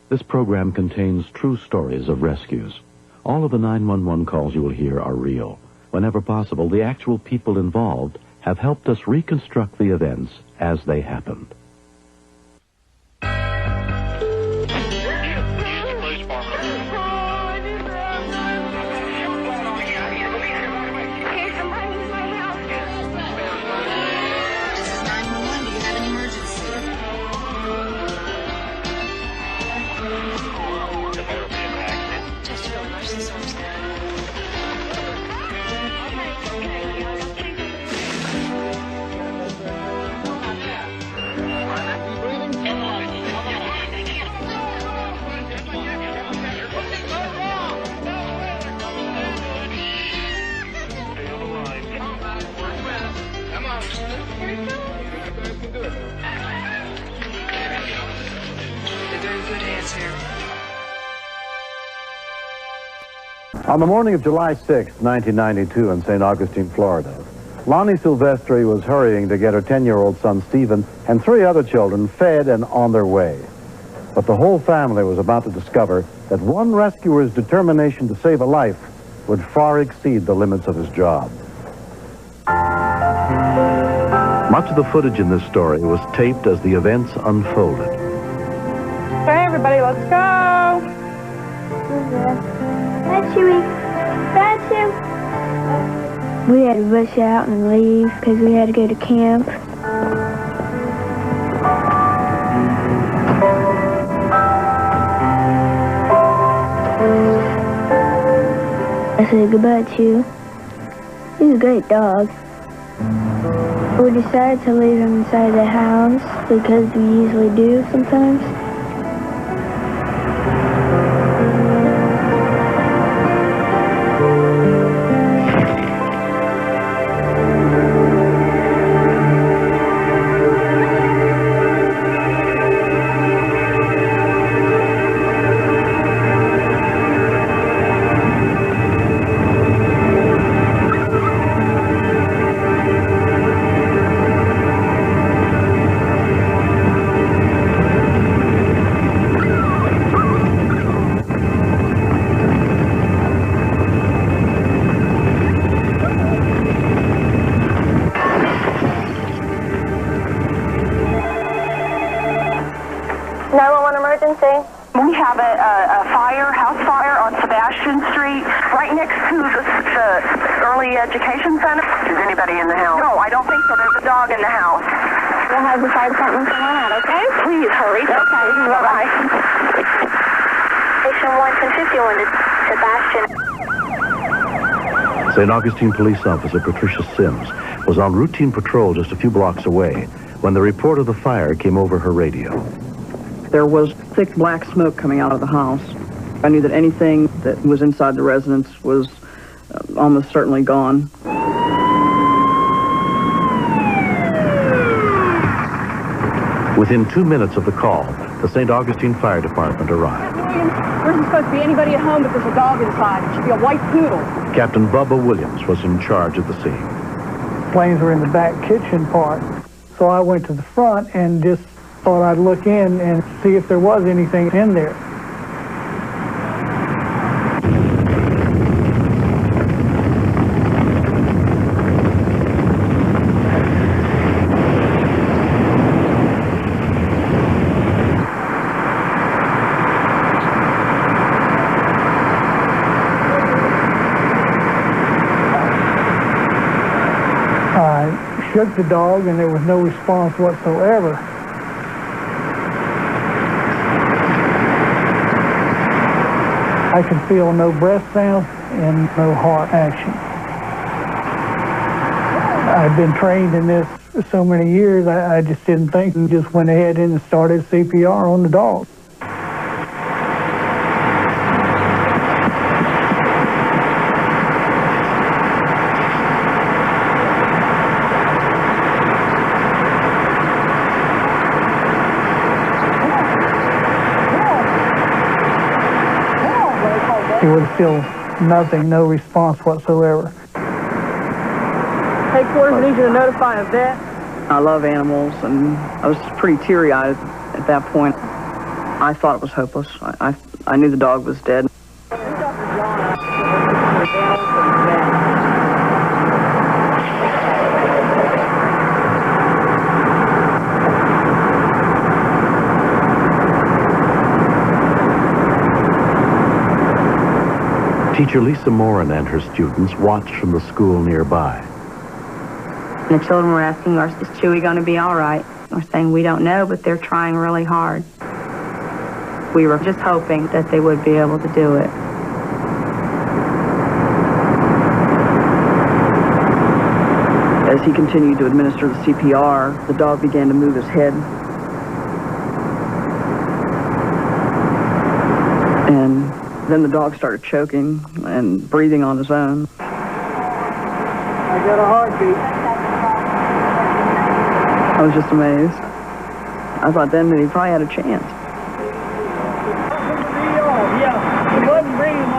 This program contains true stories of rescues. All of the 911 calls you will hear are real. Whenever possible, the actual people involved have helped us reconstruct the events as they happened. On the morning of July 6, 1992 in St. Augustine, Florida, Lonnie Silvestri was hurrying to get her 10-year-old son Stephen and 3 other children fed and on their way. But the whole family was about to discover that one rescuer's determination to save a life would far exceed the limits of his job. Much of the footage in this story was taped as the events unfolded. Okay, everybody, let's go! Hi, Chewy. Got you. We had to rush out and leave because we had to go to camp. I said goodbye, Chew. He's a great dog. We decided to leave him inside the house because we usually do sometimes. We have a fire, house fire on Sebastian Street, right next to the early education center. Is anybody in the house? No, I don't think so. There's a dog in the house. We'll have the fire department come on out, okay? Please hurry. Okay, bye-bye. Station 151 to Sebastian. St. Augustine police officer Patricia Sims was on routine patrol just a few blocks away when the report of the fire came over her radio. There was thick black smoke coming out of the house. I knew that anything that was inside the residence was almost certainly gone. Within 2 minutes of the call, the St. Augustine Fire Department arrived. Williams, there isn't supposed to be anybody at home, but there's a dog inside. It should be a white poodle. Captain Bubba Williams was in charge of the scene. Flames were in the back kitchen part, so I went to the front and just thought I'd look in and see if there was anything in there. I shook the dog and there was no response whatsoever. I could feel no breath sound and no heart action. I've been trained in this for so many years, I just didn't think, and just went ahead and started CPR on the dog. There was still nothing, no response whatsoever. Headquarters need you to notify a vet. I love animals, and I was pretty teary-eyed at that point. I thought it was hopeless. I knew the dog was dead. Teacher Lisa Moran and her students watched from the school nearby. The children were asking, is Chewy going to be all right? We're saying, we don't know, but they're trying really hard. We were just hoping that they would be able to do it. As he continued to administer the CPR, the dog began to move his head. And then the dog started choking and breathing on his own. I got a heartbeat. I was just amazed. I thought then that he probably had a chance.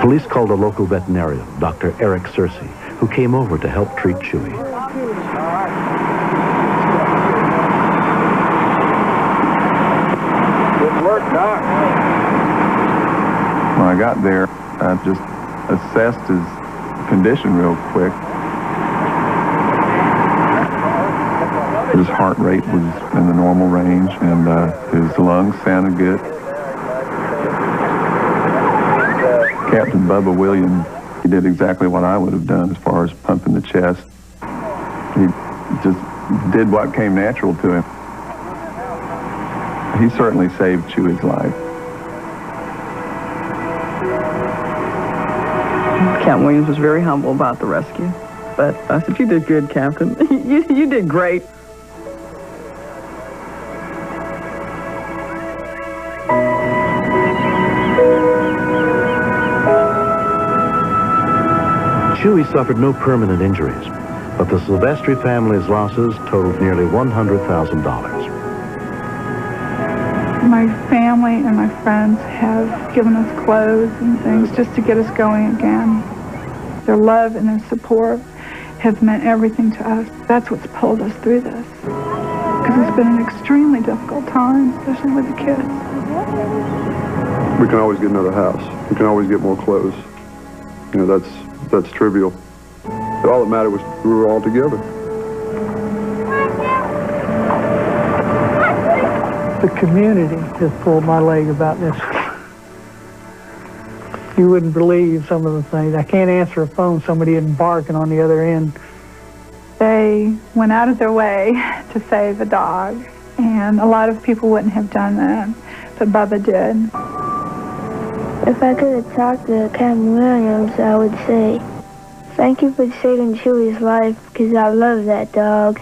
Police called a local veterinarian, Dr. Eric Searcy, who came over to help treat Chewy. Good work, Doc. When I got there, I just assessed his condition real quick. His heart rate was in the normal range, and his lungs sounded good. Captain Bubba William, he did exactly what I would have done as far as pumping the chest. He just did what came natural to him. He certainly saved Chewy's life. Captain Williams was very humble about the rescue. But I said, you did good, Captain. you did great. Chewy suffered no permanent injuries, but the Silvestri family's losses totaled nearly $100,000. My family and my friends have given us clothes and things just to get us going again. Their love and their support has meant everything to us. That's what's pulled us through this. Because it's been an extremely difficult time, especially with the kids. We can always get another house. We can always get more clothes. You know, that's trivial. But all that mattered was we were all together. The community has pulled my leg about this. You wouldn't believe some of the things. I can't answer a phone, somebody isn't barking on the other end. They went out of their way to save a dog, and a lot of people wouldn't have done that, but Bubba did. If I could have talked to Captain Williams, I would say, thank you for saving Chewy's life, because I love that dog.